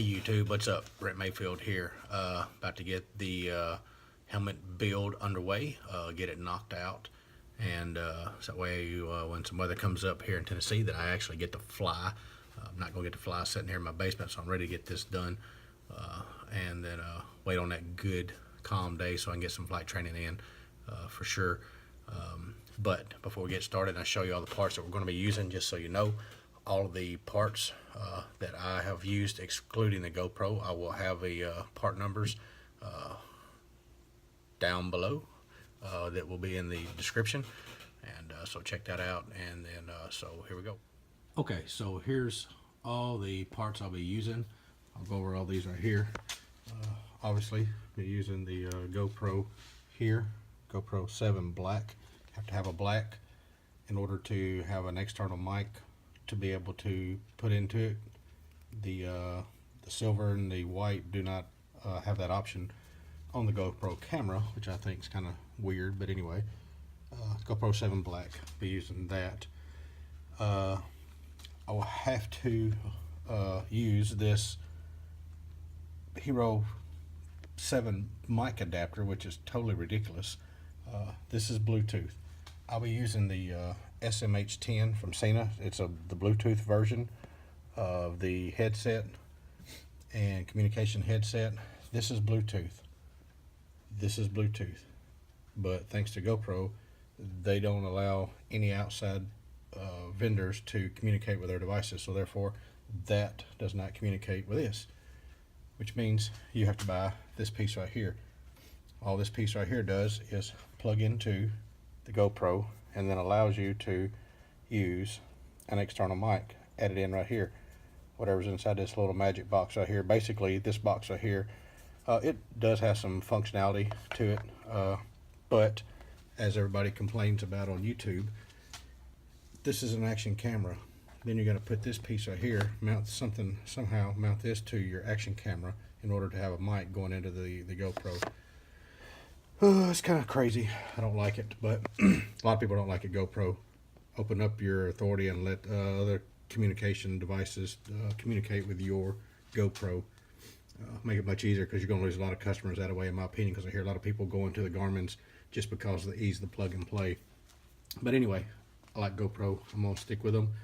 Hey YouTube, what's up? Brett Mayfield here. About to get the helmet build underway, get it knocked out, and so that way when some weather comes up here in Tennessee that I actually get to fly. I'm not going to get to fly sitting here in my basement, so I'm ready to get this done, and then wait on that good calm day so I can get some flight training in for sure. But before we get started, I'll show you all the parts that we're going to be using, just so you know. All of the parts that I have used, excluding the GoPro, I will have a part numbers down below that will be in the description, and so check that out. And then so here we go. Okay, so here's all the parts I'll be using. I'll go over all these right here. Obviously, be using the GoPro here, GoPro 7 black. Have to have a black in order to have an external mic to be able to put into it. The silver and the white do not have that option on the GoPro camera, which I think is kind of weird, but anyway, GoPro 7 black, be using that. I will have to use this Hero 7 mic adapter, which is totally ridiculous. This is Bluetooth. I'll be using the SMH10 from Cena. It's the Bluetooth version of the headset and communication headset. This is Bluetooth. This is Bluetooth. But thanks to GoPro, they don't allow any outside vendors to communicate with their devices. So therefore, that does not communicate with this, which means you have to buy this piece right here. All this piece right here does is plug into the GoPro and then allows you to use an external mic. Add it in right here, whatever's inside this little magic box right here. Basically, this box right here, it does have some functionality to it, but as everybody complains about on YouTube, this is an action camera. Then you're going to put this piece right here, somehow mount this to your action camera in order to have a mic going into the GoPro. It's kind of crazy. I don't like it, but a lot of people don't like it. GoPro, open up your authority and let other communication devices communicate with your GoPro. Make it much easier, because you're going to lose a lot of customers that way, in my opinion, because I hear a lot of people going to the Garmin's just because of the ease of the plug and play. But anyway, I like GoPro. I'm going to stick with them.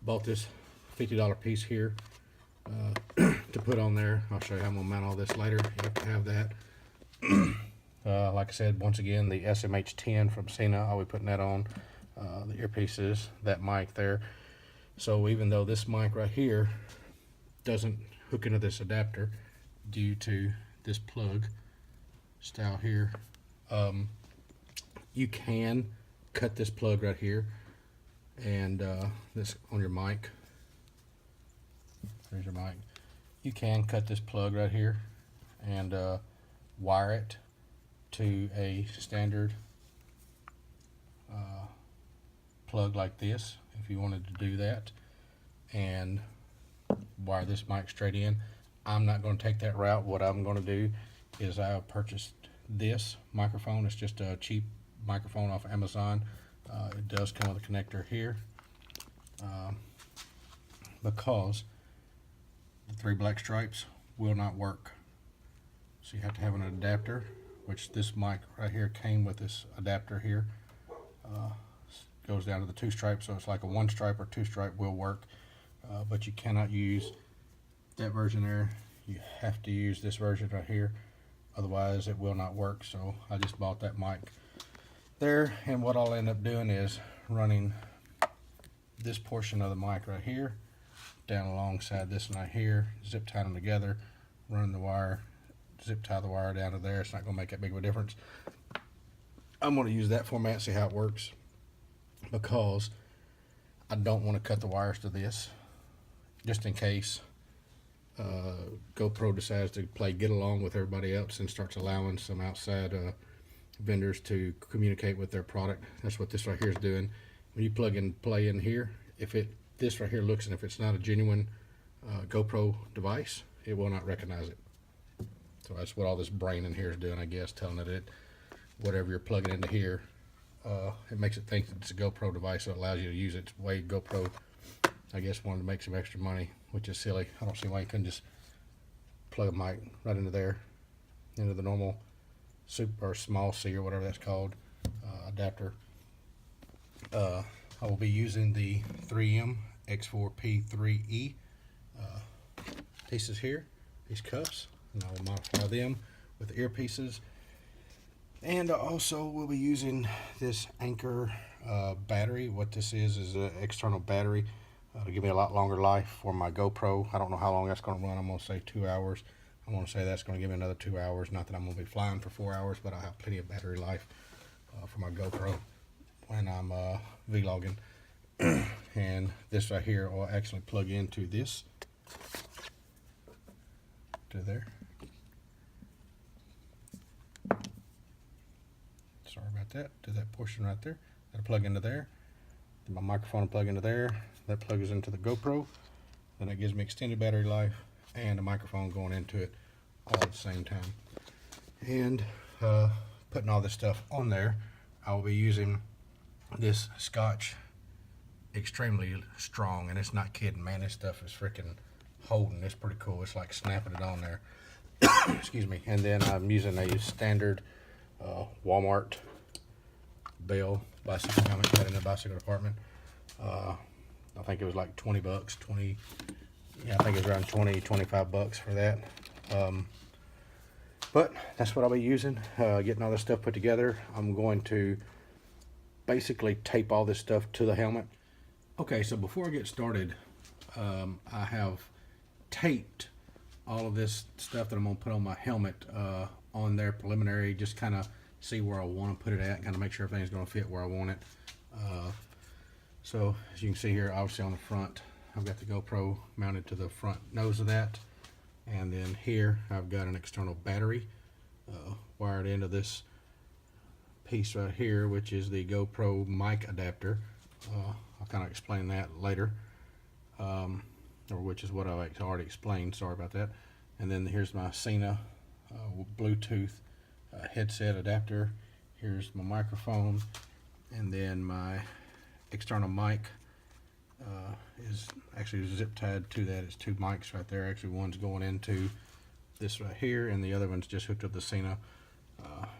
Bought this $50 piece here to put on there. I'll show you how I'm going to mount all this later. You have to have that. Like I said, once again, the SMH10 from Cena, I'll be putting that on. The earpieces, that mic there. So even though this mic right here doesn't hook into this adapter due to this plug style here, you can cut this plug right here and this on your mic. There's your mic. You can cut this plug right here and wire it to a standard plug like this, if you wanted to do that, and wire this mic straight in. I'm not going to take that route. What I'm going to do is I purchased this microphone. It's just a cheap microphone off Amazon. It does come with a connector here, because the 3 black stripes will not work. So you have to have an adapter, which this mic right here came with this adapter here. Goes down to the 2 stripes, so it's like a 1 stripe or 2 stripe will work, but you cannot use that version there. You have to use this version right here, otherwise it will not work. So I just bought that mic there, and what I'll end up doing is running this portion of the mic right here down alongside this one right here, zip tie them together, run the wire, zip tie the wire down to there. It's not going to make that big of a difference. I'm going to use that format, see how it works, because I don't want to cut the wires to this, just in case GoPro decides to play get along with everybody else and starts allowing some outside vendors to communicate with their product. That's what this right here is doing. When you plug and play in here, if this right here looks, and if it's not a genuine GoPro device, it will not recognize it. So that's what all this brain in here is doing, I guess, telling it whatever you're plugging into here, it makes it think that it's a GoPro device, so it allows you to use it. It's the way GoPro, I guess, wanted to make some extra money, which is silly. I don't see why you couldn't just plug a mic right into there, into the normal super or small C or whatever that's called adapter. I will be using the 3M X4P3E pieces here, these cuffs, and I will modify them with earpieces. And I also will be using this Anchor battery. What this is an external battery to give me a lot longer life for my GoPro. I don't know how long that's going to run. I'm going to say 2 hours. I'm going to say that's going to give me another 2 hours. Not that I'm going to be flying for 4 hours, but I have plenty of battery life for my GoPro when I'm vlogging. And this right here will actually plug into this, to there. Sorry about that. To that portion right there. That'll plug into there. Then my microphone will plug into there. That plugs into the GoPro. Then that gives me extended battery life and a microphone going into it all at the same time. And putting all this stuff on there, I will be using this Scotch extremely strong, and it's not kidding, man. This stuff is freaking holding. It's pretty cool. It's like snapping it on there. Excuse me. And then I'm using a standard Walmart Bell bicycle helmet, got in the bicycle department. I think it was like 20 bucks, yeah, I think it was around 20, 25 bucks for that. But that's what I'll be using, getting all this stuff put together. I'm going to basically tape all this stuff to the helmet. Okay, so before I get started, I have taped all of this stuff that I'm going to put on my helmet on there preliminary, just kind of see where I want to put it at, kind of make sure everything's going to fit where I want it. So as you can see here, obviously on the front, I've got the GoPro mounted to the front nose of that. And then here, I've got an external battery wired into this piece right here, which is the GoPro mic adapter. I'll kind of explain that later, or which is what I've already explained. Sorry about that. And then here's my Sena Bluetooth headset adapter. Here's my microphone, and then my external mic is actually zip tied to that. It's two mics right there. Actually, one's going into this right here, and the other one's just hooked up the Sena.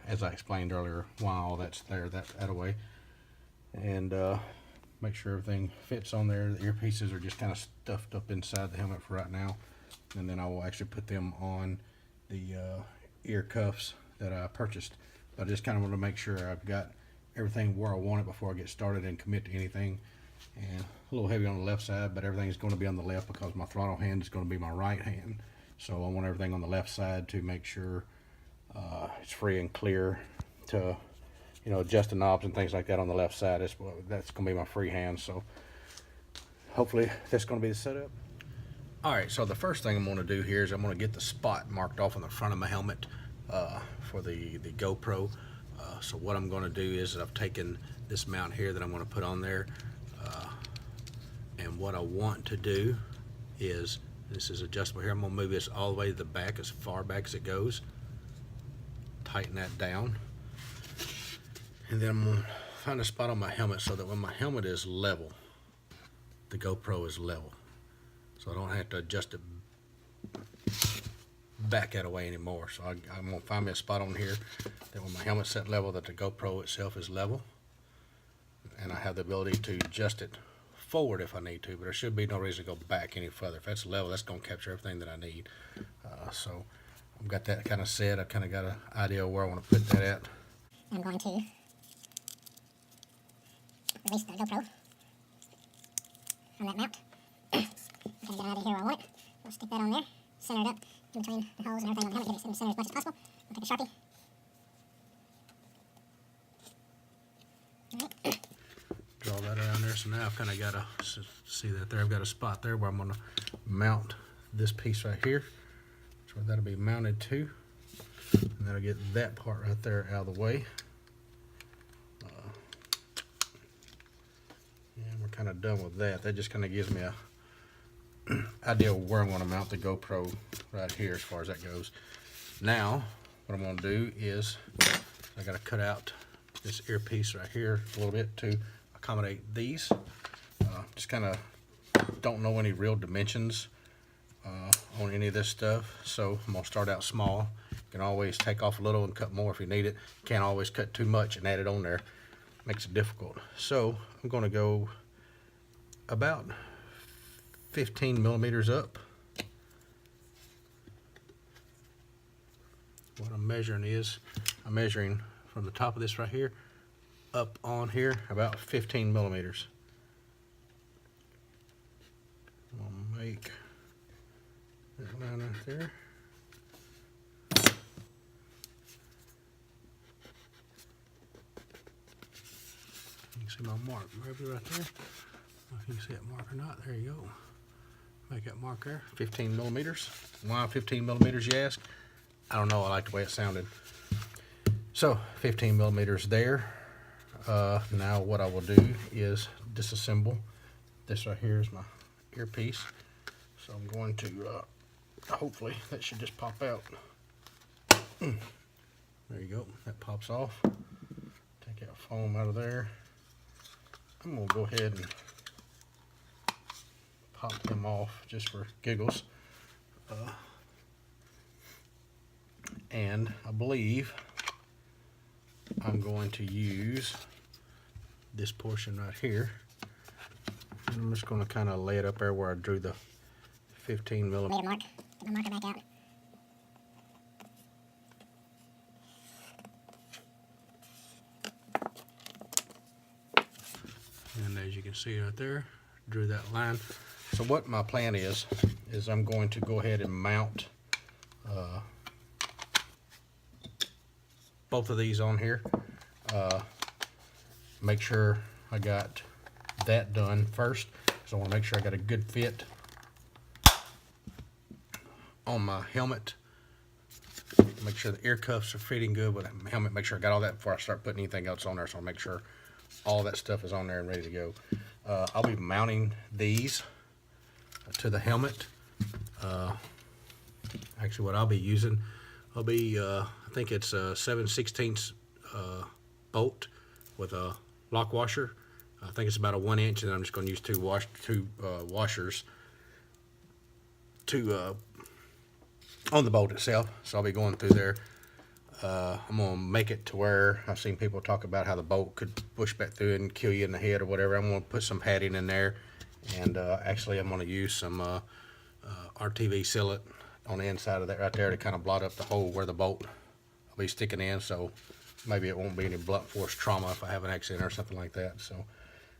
As I explained earlier, while that's there, that away. And make sure everything fits on there. The earpieces are just kind of stuffed up inside the helmet for right now, and then I will actually put them on the ear cuffs that I purchased. But I just kind of want to make sure I've got everything where I want it before I get started and commit to anything. And a little heavy on the left side, but everything's going to be on the left because my throttle hand is going to be my right hand. So I want everything on the left side to make sure it's free and clear to, you know, adjust the knobs and things like that on the left side. That's going to be my free hand. So hopefully that's going to be the setup. All right, so the first thing I'm going to do here is I'm going to get the spot marked off on the front of my helmet for the GoPro. So what I'm going to do is I've taken this mount here that I'm going to put on there, and what I want to do is, this is adjustable here, I'm going to move this all the way to the back, as far back as it goes, tighten that down, and then I'm going to find a spot on my helmet so that when my helmet is level, the GoPro is level, so I don't have to adjust it back that way anymore. So I'm going to find me a spot on here that when my helmet's set level, that the GoPro itself is level, and I have the ability to adjust it forward if I need to, but there should be no reason to go back any further. If that's level, that's going to capture everything that I need. So I've got that kind of set. I've kind of got an idea of where I want to put that at. I'm going to release the GoPro on that mount. I'm going to get it out of here where I want it. We'll stick that on there, center it up in between the holes and everything on the helmet, get it centered as much as possible. We'll take a Sharpie. Alright. Draw that around there. So now I've kind of got to see that there. I've got a spot there where I'm going to mount this piece right here. So that'll be mounted to, and that'll get that part right there out of the way. And we're kind of done with that. That just kind of gives me a idea of where I'm going to mount the GoPro right here as far as that goes. Now, what I'm going to do is I got to cut out this earpiece right here a little bit to accommodate these. Just kind of don't know any real dimensions on any of this stuff, so I'm gonna start out small. You can always take off a little and cut more if you need it. Can't always cut too much and add it on there. Makes it difficult. So I'm gonna go about 15 millimeters up. What I'm measuring is, I'm measuring from the top of this right here up on here about 15 millimeters. I'm gonna make that line right there. You can see my mark maybe right there. If you can see that mark or not, there you go. Make that mark there, 15 millimeters. Why 15 millimeters, you ask? I don't know, I like the way it sounded. So 15 millimeters there. Now what I will do is disassemble. This right here is my earpiece. So I'm going to, hopefully that should just pop out. There you go, that pops off. Take that foam out of there. I'm gonna go ahead and pop them off just for giggles. And I believe I'm going to use this portion right here. And I'm just going to kind of lay it up there where I drew the 15 millimeter mark. Get my marker back out. And as you can see right there, drew that line. So what my plan is I'm going to go ahead and mount both of these on here. Make sure I got that done first, because I want to make sure I got a good fit on my helmet. Make sure the ear cuffs are fitting good with the helmet. Make sure I got all that before I start putting anything else on there. So I'll make sure all that stuff is on there and ready to go. I'll be mounting these to the helmet. Actually, what I'll be using, I'll be, I think it's a 7/16 bolt with a lock washer. I think it's about a 1 inch, and I'm just going to use two washers to on the bolt itself. So I'll be going through there. I'm going to make it to where I've seen people talk about how the bolt could push back through it and kill you in the head or whatever. I'm going to put some padding in there, and actually I'm going to use some RTV sealant on the inside of that right there to kind of blot up the hole where the bolt will be sticking in, so maybe it won't be any blunt force trauma if I have an accident or something like that. So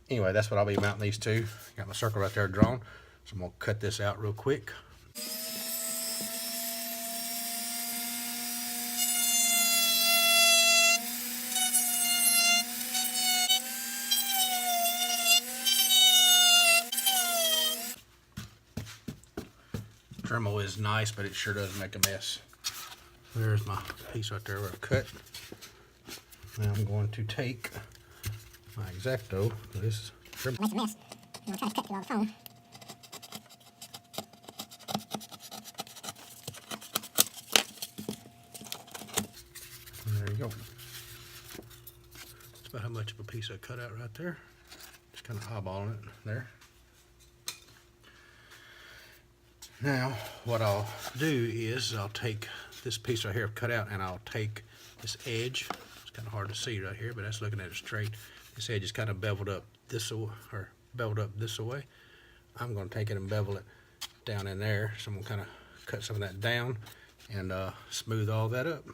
anyway, that's what I'll be mounting these two. Got my circle right there drawn, so I'm going to cut this out real quick. Dremel is nice, but it sure does make a mess. There's my piece right there where I've cut. Now I'm going to take my X-Acto. This is Makes a mess. I'm going to try to cut through all the foam. and there you go. That's about how much of a piece I cut out right there. Just kind of eyeballing it there. Now, what I'll do is I'll take this piece right here I've cut out, and I'll take this edge. It's kind of hard to see right here, but that's looking at it straight. This edge is kind of beveled up this way, or beveled up this way. I'm going to take it and bevel it down in there. So I'm going to kind of cut some of that down and smooth all that up.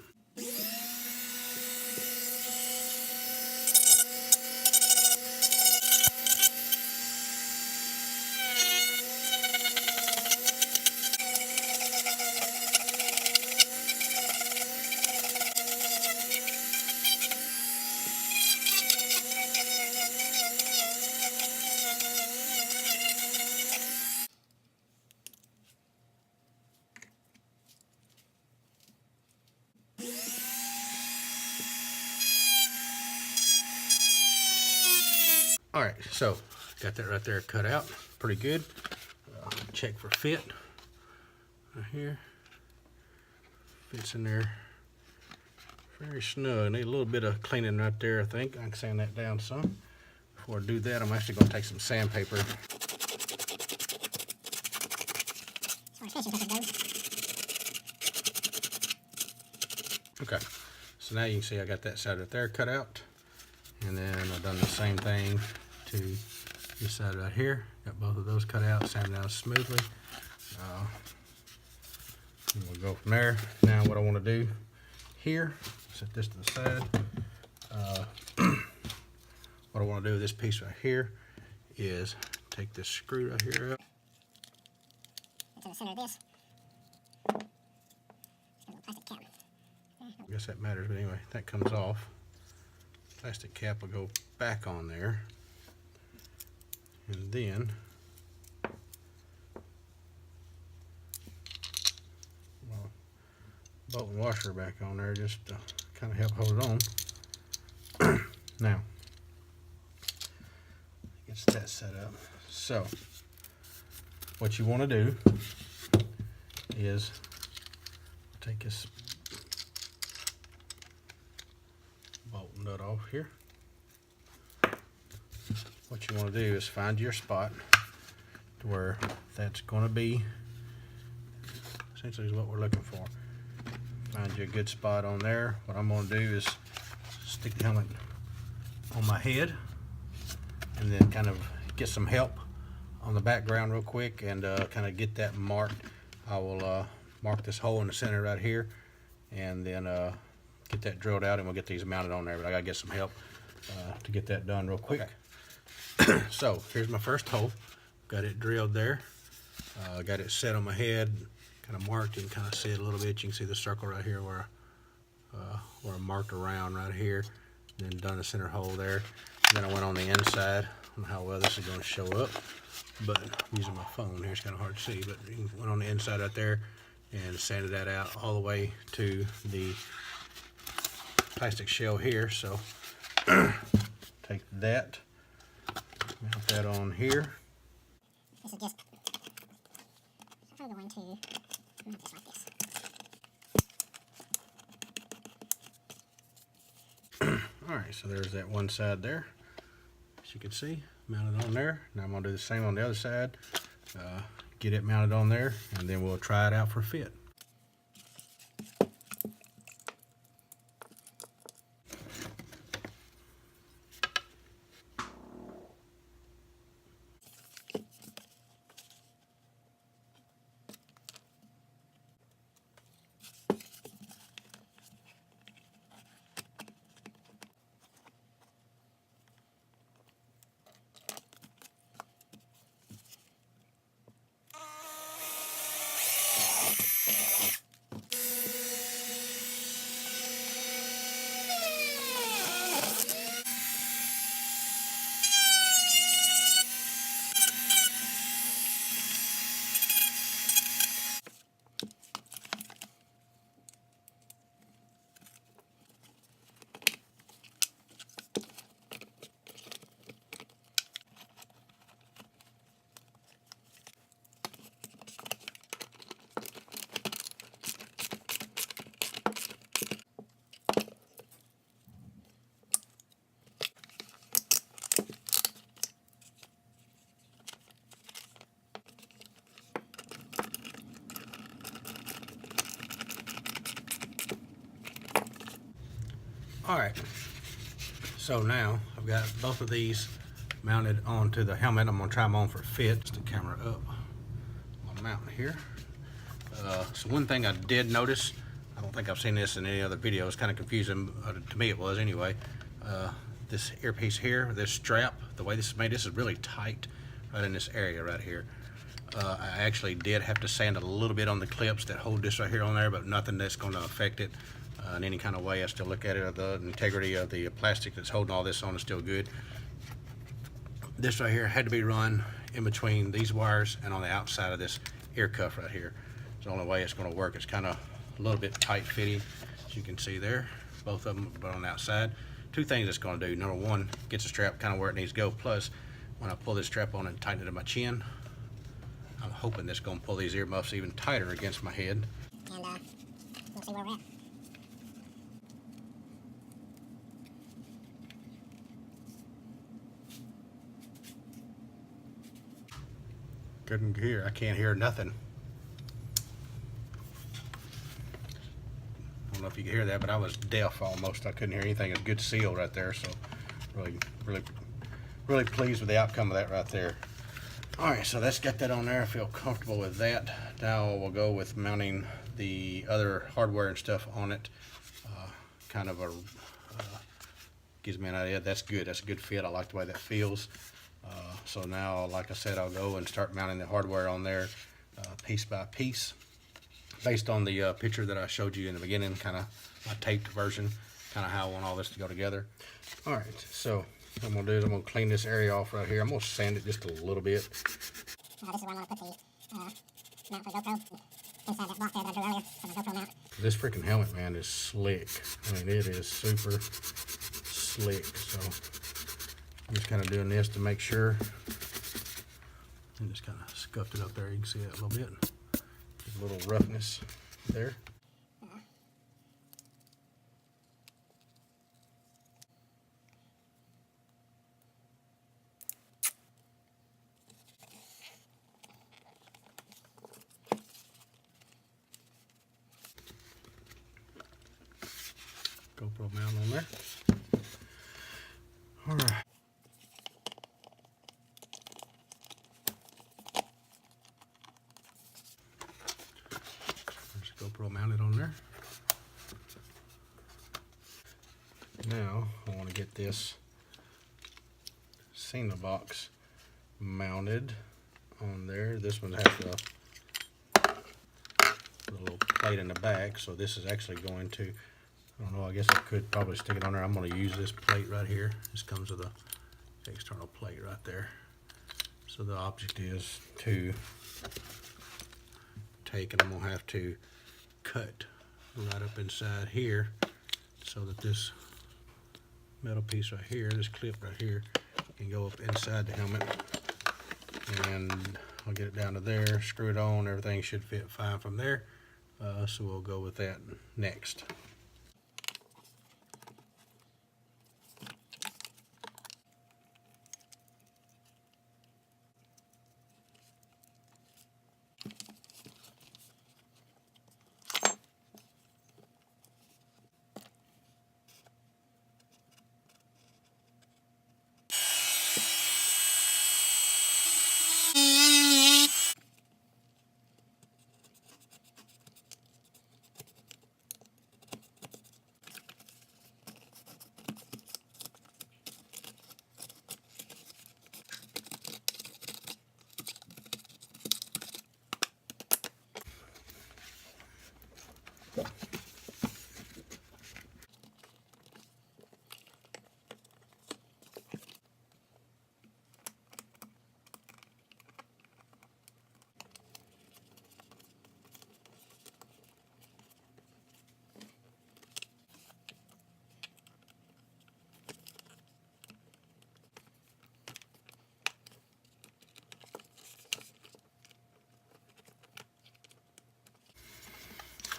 All right, so got that right there cut out, pretty good. Check for fit right here. Fits in there very snug. Need a little bit of cleaning right there, I think. I can sand that down some. Before I do that, I'm actually going to take some sandpaper. As far as finishing paper goes, So now you can see I got that side right there cut out, and then I've done the same thing to this side right here. Got both of those cut out, sanded down smoothly. And we'll go from there. Now what I want to do here, set this to the side. What I want to do with this piece right here is take this screw right here up. Into the center of this. Just a little plastic cap. I guess that matters, but anyway, that comes off. Plastic cap will go back on there. And then bolt and washer back on there just to kind of help hold it on. Now, gets that set up. So, what you want to do is take this bolt nut off here. What you want to do is find your spot to where that's going to be. Essentially is what we're looking for. Find you a good spot on there. What I'm going to do is stick the helmet on my head and then kind of get some help on the background real quick and kind of get that marked. I will mark this hole in the center right here and then get that drilled out, and we'll get these mounted on there, but I gotta get some help to get that done real quick. So here's my first hole. Got it drilled there. Got it set on my head, kind of marked. You can kind of see it a little bit. You can see the circle right here where I marked around right here. Then done the center hole there. Then I went on the inside. I don't know how well this is going to show up, but I'm using my phone here, it's kind of hard to see, but you went on the inside right there and sanded that out all the way to the plastic shell here. So take that, mount that on here. This is just, I'm going to mount this like this. Alright, so there's that one side there, as you can see, mounted on there. Now I'm going to do the same on the other side, get it mounted on there, and then we'll try it out for fit. Alright, so now I've got both of these mounted onto the helmet. I'm going to try them on for fit. Just the camera up on the mountain here. So one thing I did notice, I don't think I've seen this in any other video, it's kind of confusing, to me it was anyway. This earpiece here, this strap, the way this is made, this is really tight right in this area right here. I actually did have to sand a little bit on the clips that hold this right here on there, but nothing that's going to affect it in any kind of way. I still look at it, the integrity of the plastic that's holding all this on is still good. This right here had to be run in between these wires and on the outside of this ear cuff right here. It's the only way it's going to work. It's kind of a little bit tight fitting, as you can see there, both of them, but on the outside. Two things it's going to do. Number one, gets the strap kind of where it needs to go. Plus, when I pull this strap on and tighten it to my chin, I'm hoping this is going to pull these earmuffs even tighter against my head. And we'll see where we're at. Couldn't hear. I can't hear nothing. I don't know if you can hear that, but I was deaf almost. I couldn't hear anything. It's good seal right there, so really pleased with the outcome of that right there. All right, so let's get that on there. I feel comfortable with that. Now we'll go with mounting the other hardware and stuff on it. Kind of a gives me an idea. That's good. That's a good fit. I like the way that feels. So now, like I said, I'll go and start mounting the hardware on there piece by piece, based on the picture that I showed you in the beginning, kind of my taped version, kind of how I want all this to go together. All right, so what I'm gonna do is I'm gonna clean this area off right here. I'm gonna sand it just a little bit. This is where I'm gonna put the mount for GoPro inside that block there that I drew earlier for my GoPro mount. This freaking helmet, man, is slick. I mean, it is super slick. So I'm just kind of doing this to make sure. And just kind of scuffed it up there. You can see that a little bit. There's a little roughness there. GoPro mount on there. All right. There's the GoPro mounted on there. Now I want to get this Cena box mounted on there. This one has a little plate in the back, so this is actually going to, I don't know, I guess I could probably stick it on there. I'm going to use this plate right here. This comes with a external plate right there. So the object is to take, and I'm going to have to cut right up inside here so that this metal piece right here, this clip right here, can go up inside the helmet. And I'll get it down to there, screw it on, everything should fit fine from there. So we'll go with that next.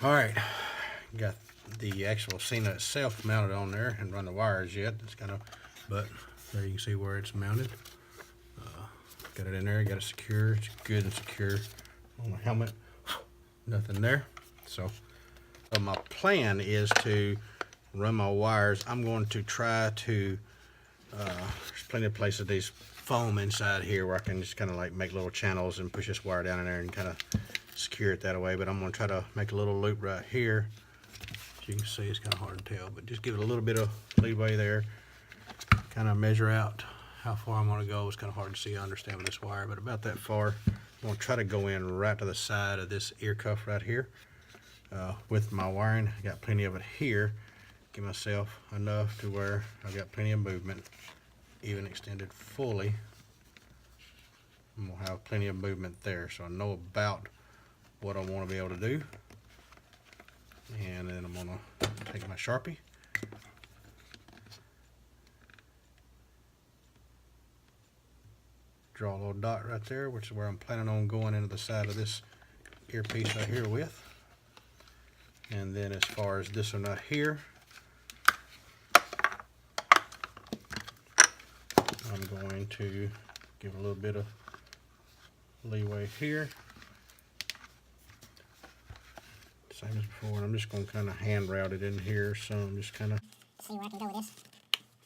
All right, got the actual Cena itself mounted on there and run the wires yet. It's kind of, but there you can see where it's mounted. Got it in there, got it secure. It's good and secure on the helmet. Nothing there. So my plan is to run my wires. I'm going to try to, there's plenty of places, these foam inside here where I can just kind of like make little channels and push this wire down in there and kind of secure it that way. But I'm going to try to make a little loop right here. As you can see, it's kind of hard to tell, but just give it a little bit of leeway there. Kind of measure out how far I'm going to go. It's kind of hard to see, I understand, with this wire, but about that far. I'm going to try to go in right to the side of this ear cuff right here with my wiring. I got plenty of it here. Give myself enough to where I've got plenty of movement, even extended fully. I'm going to have plenty of movement there, so I know about what I want to be able to do. And then I'm going to take my Sharpie, draw a little dot right there, which is where I'm planning on going into the side of this earpiece right here with. And then as far as this one right here, I'm going to give a little bit of leeway here. Same as before, and I'm just going to kind of hand route it in here, so I'm just kind of... See where I can go with this.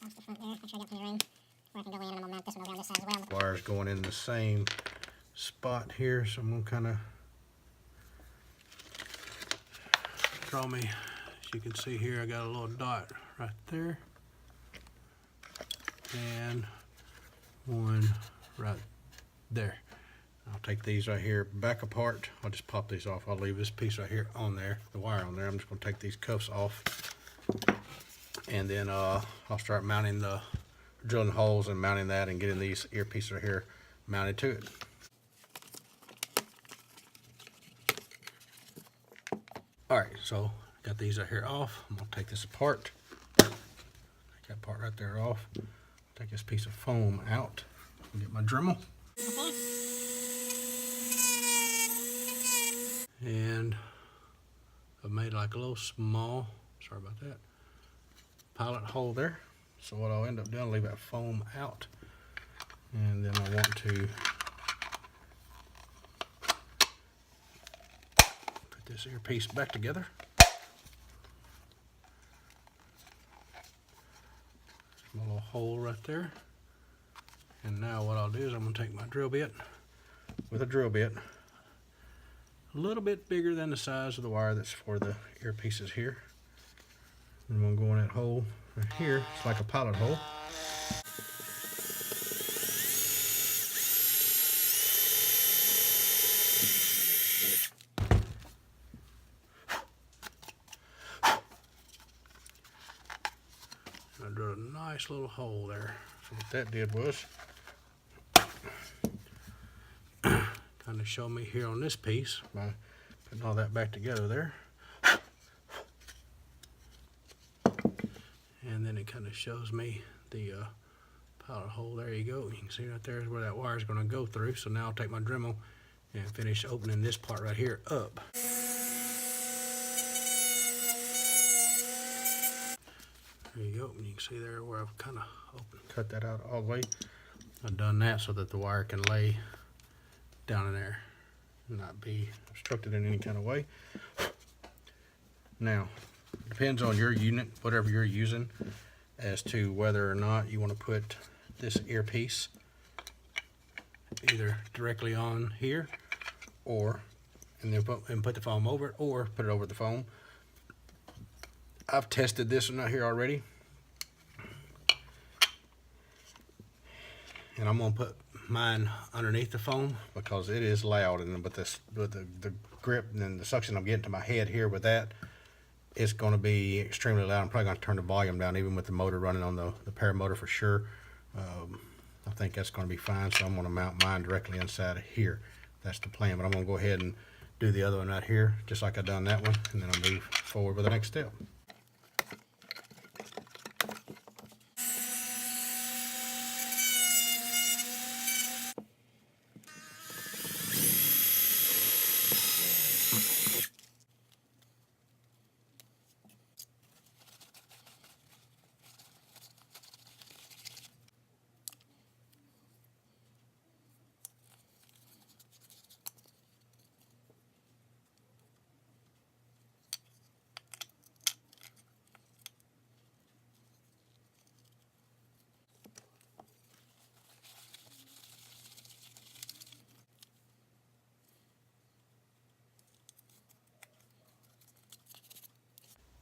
Off the front there, make sure I got plenty of room. Where I can go in, and I'm going to mount this one over on this side as well. Wires going in the same spot here, so I'm going to kind of draw me, as you can see here, I got a little dot right there, and one right there. I'll take these right here back apart. I'll just pop these off. I'll leave this piece right here on there, the wire on there. I'm just going to take these cuffs off, and then I'll start mounting drilling holes and mounting that and getting these earpieces right here mounted to it. Alright, so got these right here off. I'm going to take this apart. Take that part right there off. Take this piece of foam out. Get my Dremel. And I've made like a little small, sorry about that, pilot hole there. So what I'll end up doing, leave that foam out. And then I want to put this earpiece back together. My little hole right there. And now what I'll do is I'm going to take my drill bit with a drill bit, a little bit bigger than the size of the wire that's for the earpieces here. I'm going to go in that hole right here. It's like a pilot hole. I drilled a nice little hole there. So what that did was kind of show me here on this piece by putting all that back together there. And then it kind of shows me the pilot hole. There you go. You can see right there is where that wire is going to go through. So now I'll take my Dremel and finish opening this part right here up. There you go. And you can see there where I've kind of cut that out all the way. I've done that so that the wire can lay down in there and not be obstructed in any kind of way. Now, it depends on your unit, whatever you're using, as to whether or not you want to put this earpiece either directly on here, or and then put the foam over it, or put it over the foam. I've tested this one out here already, and I'm gonna put mine underneath the foam because it is loud, and with the grip and the suction I'm getting to my head here with that, it's going to be extremely loud. I'm probably going to turn the volume down even with the motor running on the Paramotor for sure. I think that's going to be fine, so I'm going to mount mine directly inside of here. That's the plan, but I'm going to go ahead and do the other one right here just like I done that one, and then I'll move forward with the next step.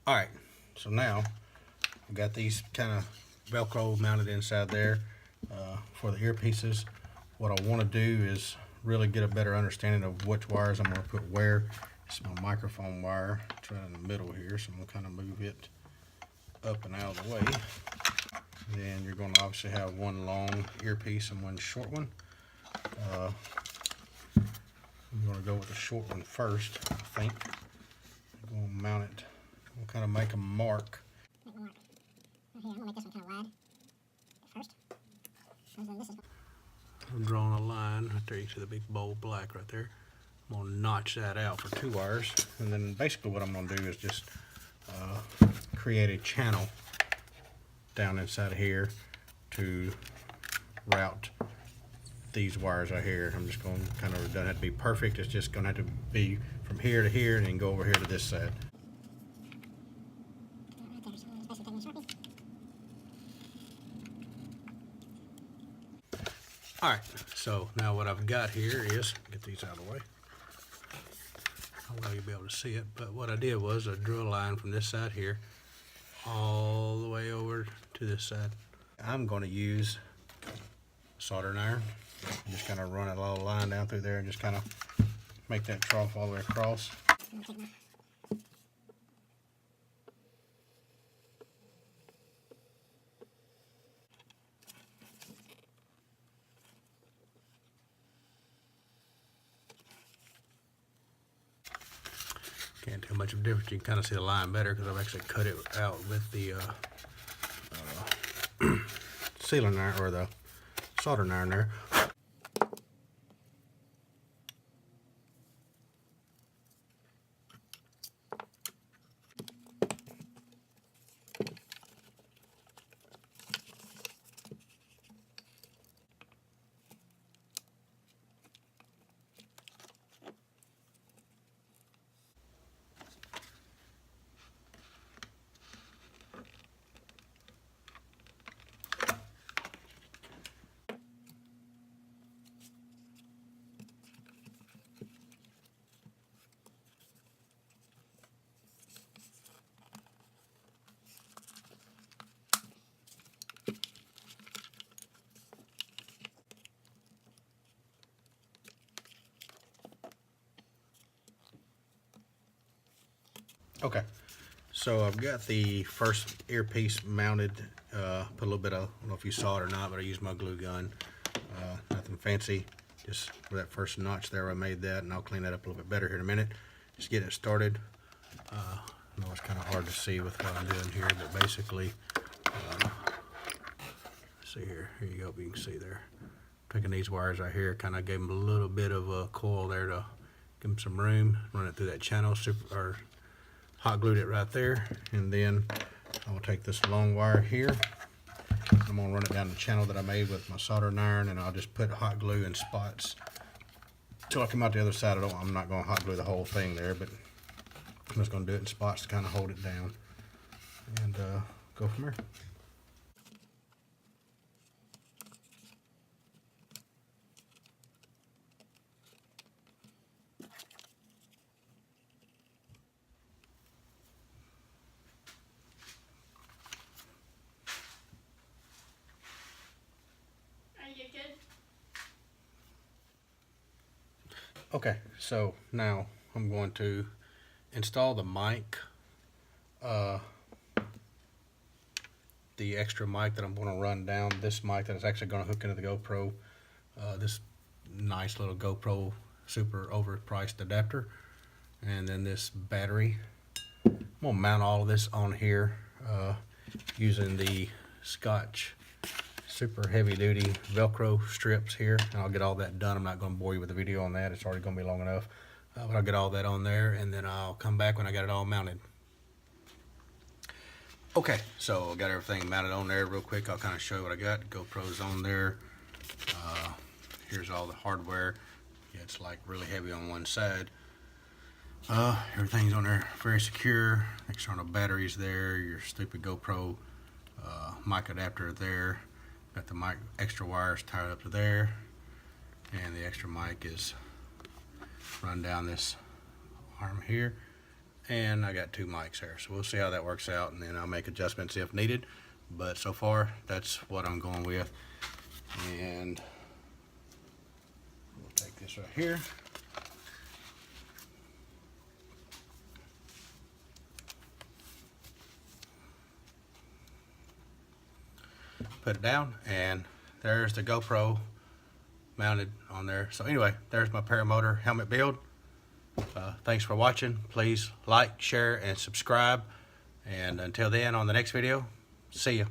Alright, so now I've got these kind of Velcro mounted inside there for the earpieces. What I want to do is really get a better understanding of which wires I'm going to put where. It's my microphone wire. It's right in the middle here, so I'm going to kind of move it up and out of the way. Then you're going to obviously have one long earpiece and one short one. I'm going to go with the short one first, I think. I'm going to mount it. We'll kind of make a mark. Make a mark. Right here, I'm going to make this one kind of wide first. And then this is... I'm drawing a line right there. You see the big bold black right there. I'm going to notch that out for 2 wires. And then basically what I'm going to do is just create a channel down inside of here to route these wires right here. I'm just going to kind of, doesn't have to be perfect. It's just going to have to be from here to here and then go over here to this side. Alright, so now what I've got here is, get these out of the way. I don't know you'll be able to see it, but what I did was I drew a line from this side here all the way over to this side. I'm going to use a soldering iron. Just kind of run a little line down through there and just kind of make that trough all the way across. Can't tell much of a difference. You can kind of see the line better because I've actually cut it out with the sealing iron, or the soldering iron there. Okay, so I've got the first earpiece mounted. Put a little bit of, I don't know if you saw it or not, but I used my glue gun. Nothing fancy, just for that first notch there I made that, and I'll clean that up a little bit better here in a minute. Just get it started. I know it's kind of hard to see with what I'm doing here, but basically, see here you go, you can see there. Taking these wires right here, kind of gave them a little bit of a coil there to give them some room. Run it through that channel, hot glued it right there, and then I will take this long wire here. I'm gonna run it down the channel that I made with my soldering iron, and I'll just put hot glue in spots till I come out the other side. I'm not gonna hot glue the whole thing there, but I'm just gonna do it in spots to kind of hold it down, and go from there. Okay, so now I'm going to install the mic, the extra mic that I'm going to run down, this mic that is actually going to hook into the GoPro, this nice little GoPro super overpriced adapter, and then this battery. I'm going to mount all of this on here using the Scotch super heavy duty Velcro strips here, and I'll get all that done. I'm not going to bore you with the video on that, it's already going to be long enough, but I'll get all that on there, and then I'll come back when I got it all mounted. Okay, so I got everything mounted on there real quick. I'll kind of show you what I got. GoPro's on there. Here's all the hardware. Yeah, it's like really heavy on one side. Everything's on there very secure. External batteries there, your stupid GoPro mic adapter there. Got the mic extra wires tied up to there, and the extra mic is run down this arm here, and I got two mics there, so we'll see how that works out, and then I'll make adjustments if needed. But so far that's what I'm going with, and we'll take this right here. Put it down, and there's the GoPro mounted on there. So anyway, there's my Paramotor helmet build. Thanks for watching. Please like, share, and subscribe. And until then, on the next video, see ya.